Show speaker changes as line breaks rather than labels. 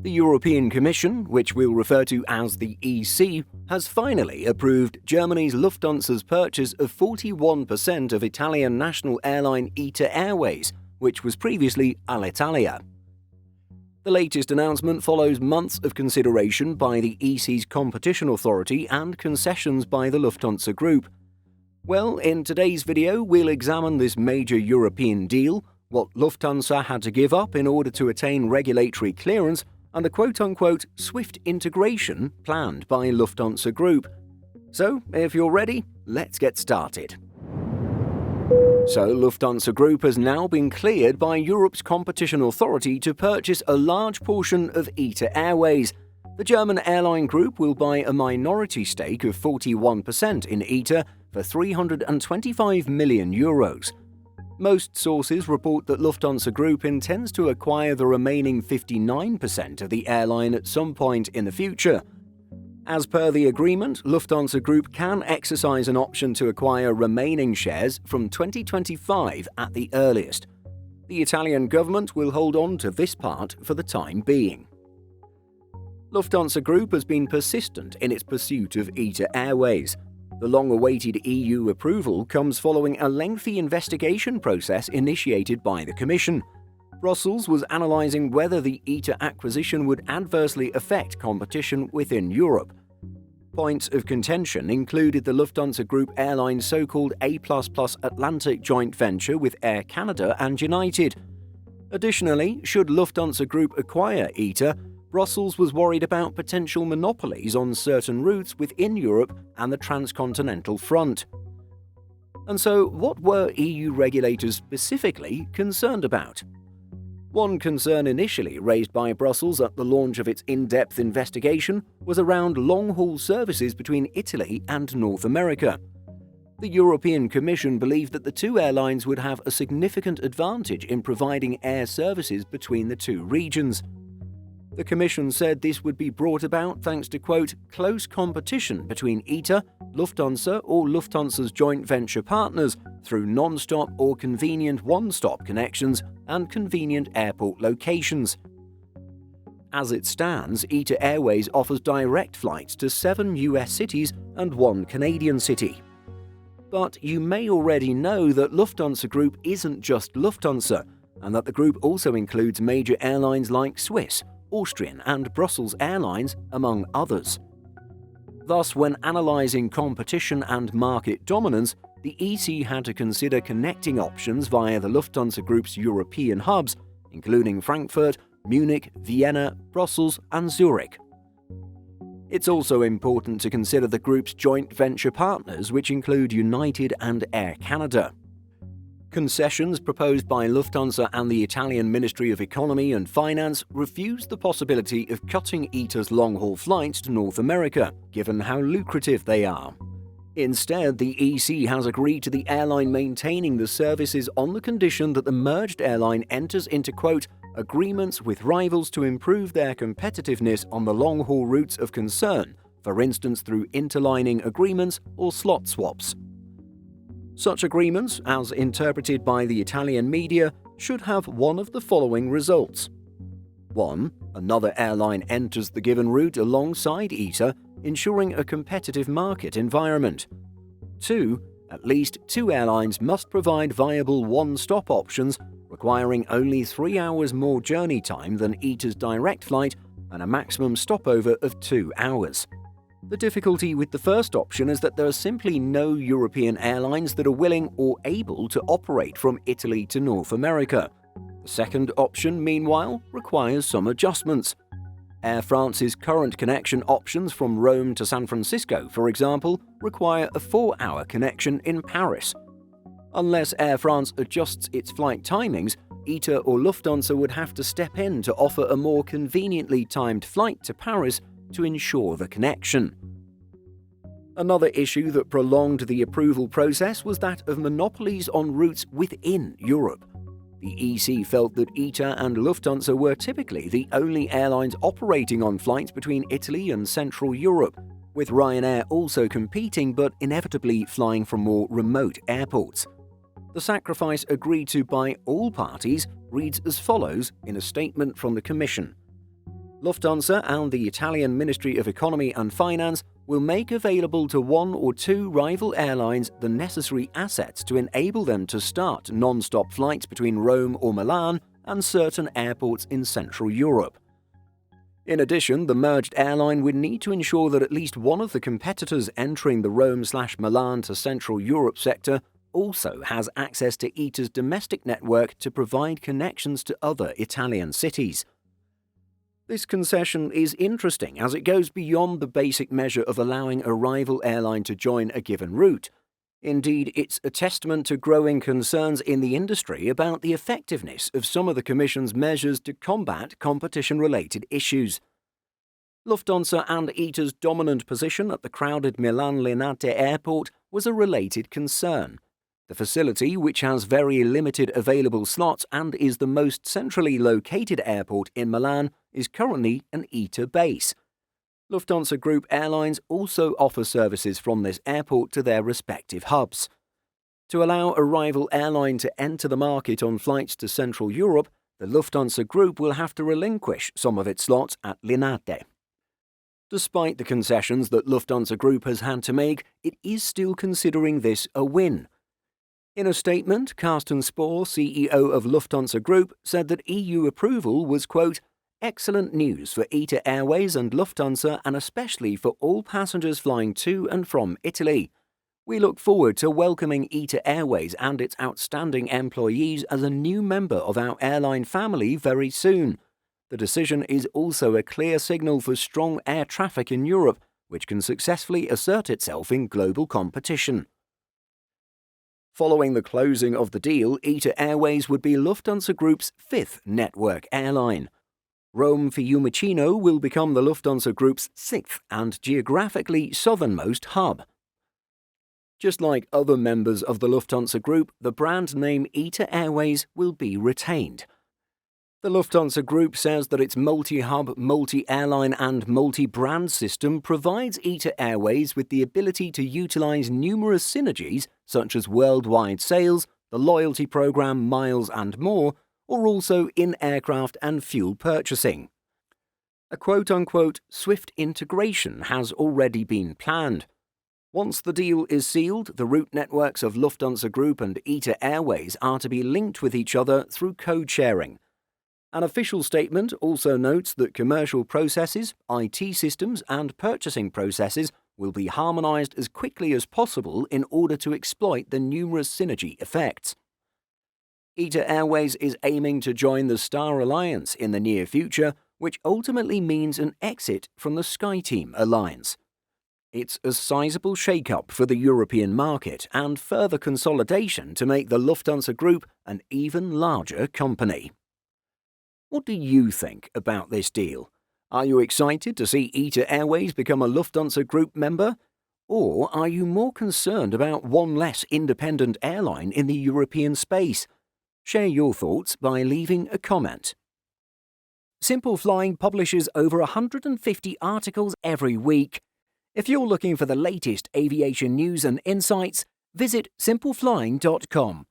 The European Commission, which we'll refer to as the EC, has finally approved Germany's Lufthansa's purchase of 41% of Italian national airline ITA Airways, which was previously Alitalia. The latest announcement follows months of consideration by the EC's competition authority and concessions by the Lufthansa Group. Well, in today's video, we'll examine this major European deal, what Lufthansa had to give up in order to attain regulatory clearance, and the quote-unquote swift integration planned by Lufthansa Group. So, if you're ready, let's get started. So, Lufthansa Group has now been cleared by Europe's competition authority to purchase a large portion of ITA Airways. The German airline group will buy a minority stake of 41% in ITA for €325 million. Most sources report that Lufthansa Group intends to acquire the remaining 59% of the airline at some point in the future. As per the agreement, Lufthansa Group can exercise an option to acquire remaining shares from 2025 at the earliest. The Italian government will hold on to this part for the time being. Lufthansa Group has been persistent in its pursuit of ITA Airways. The long-awaited EU approval comes following a lengthy investigation process initiated by the Commission. Brussels was analysing whether the ITA acquisition would adversely affect competition within Europe. Points of contention included the Lufthansa Group Airlines' so-called A++ Atlantic joint venture with Air Canada and United. Additionally, should Lufthansa Group acquire ITA, Brussels was worried about potential monopolies on certain routes within Europe and the transcontinental front. And so, what were EU regulators specifically concerned about? One concern initially raised by Brussels at the launch of its in-depth investigation was around long-haul services between Italy and North America. The European Commission believed that the two airlines would have a significant advantage in providing air services between the two regions. The Commission said this would be brought about thanks to, quote, close competition between ITA, Lufthansa or Lufthansa's joint venture partners through non-stop or convenient one-stop connections and convenient airport locations. As it stands, ITA Airways offers direct flights to 7 US cities and 1 Canadian city. But you may already know that Lufthansa Group isn't just Lufthansa, and that the group also includes major airlines like Swiss, Austrian and Brussels Airlines, among others. Thus, when analysing competition and market dominance, the EC had to consider connecting options via the Lufthansa Group's European hubs, including Frankfurt, Munich, Vienna, Brussels and Zurich. It's also important to consider the group's joint venture partners, which include United and Air Canada. Concessions proposed by Lufthansa and the Italian Ministry of Economy and Finance refused the possibility of cutting ITA's long-haul flights to North America, given how lucrative they are. Instead, the EC has agreed to the airline maintaining the services on the condition that the merged airline enters into, quote, agreements with rivals to improve their competitiveness on the long-haul routes of concern, for instance through interlining agreements or slot swaps. Such agreements, as interpreted by the Italian media, should have one of the following results. 1. Another airline enters the given route alongside ITA, ensuring a competitive market environment. 2. At least 2 airlines must provide viable one-stop options, requiring only 3 hours more journey time than ITA's direct flight and a maximum stopover of 2 hours. The difficulty with the first option is that there are simply no European airlines that are willing or able to operate from Italy to North America. The second option, meanwhile, requires some adjustments. Air France's current connection options from Rome to San Francisco, for example, require a 4-hour connection in Paris. Unless Air France adjusts its flight timings, ITA or Lufthansa would have to step in to offer a more conveniently timed flight to Paris to ensure the connection. Another issue that prolonged the approval process was that of monopolies on routes within Europe. The EC felt that ITA and Lufthansa were typically the only airlines operating on flights between Italy and Central Europe, with Ryanair also competing but inevitably flying from more remote airports. The sacrifice agreed to by all parties reads as follows in a statement from the Commission. Lufthansa and the Italian Ministry of Economy and Finance will make available to one or two rival airlines the necessary assets to enable them to start non-stop flights between Rome or Milan and certain airports in Central Europe. In addition, the merged airline would need to ensure that at least one of the competitors entering the Rome/Milan to Central Europe sector also has access to ITA's domestic network to provide connections to other Italian cities. This concession is interesting as it goes beyond the basic measure of allowing a rival airline to join a given route. Indeed, it's a testament to growing concerns in the industry about the effectiveness of some of the Commission's measures to combat competition-related issues. Lufthansa and ITA's dominant position at the crowded Milan Linate airport was a related concern. The facility, which has very limited available slots and is the most centrally located airport in Milan, is currently an ITA base. Lufthansa Group airlines also offer services from this airport to their respective hubs. To allow a rival airline to enter the market on flights to Central Europe, the Lufthansa Group will have to relinquish some of its slots at Linate. Despite the concessions that Lufthansa Group has had to make, it is still considering this a win. In a statement, Carsten Spohr, CEO of Lufthansa Group, said that EU approval was, quote, excellent news for ITA Airways and Lufthansa and especially for all passengers flying to and from Italy. We look forward to welcoming ITA Airways and its outstanding employees as a new member of our airline family very soon. The decision is also a clear signal for strong air traffic in Europe, which can successfully assert itself in global competition. Following the closing of the deal, ITA Airways would be Lufthansa Group's fifth network airline. Rome-Fiumicino will become the Lufthansa Group's sixth and geographically southernmost hub. Just like other members of the Lufthansa Group, the brand name ITA Airways will be retained. The Lufthansa Group says that its multi-hub, multi-airline and multi-brand system provides ITA Airways with the ability to utilize numerous synergies such as worldwide sales, the loyalty program, miles and more, or also in aircraft and fuel purchasing. A quote-unquote swift integration has already been planned. Once the deal is sealed, the route networks of Lufthansa Group and ITA Airways are to be linked with each other through code sharing. An official statement also notes that commercial processes, IT systems, and purchasing processes will be harmonized as quickly as possible in order to exploit the numerous synergy effects. ITA Airways is aiming to join the Star Alliance in the near future, which ultimately means an exit from the SkyTeam alliance. It's a sizable shake-up for the European market and further consolidation to make the Lufthansa Group an even larger company. What do you think about this deal? Are you excited to see ITA Airways become a Lufthansa Group member? Or are you more concerned about one less independent airline in the European space? Share your thoughts by leaving a comment. Simple Flying publishes over 150 articles every week. If you're looking for the latest aviation news and insights, visit simpleflying.com.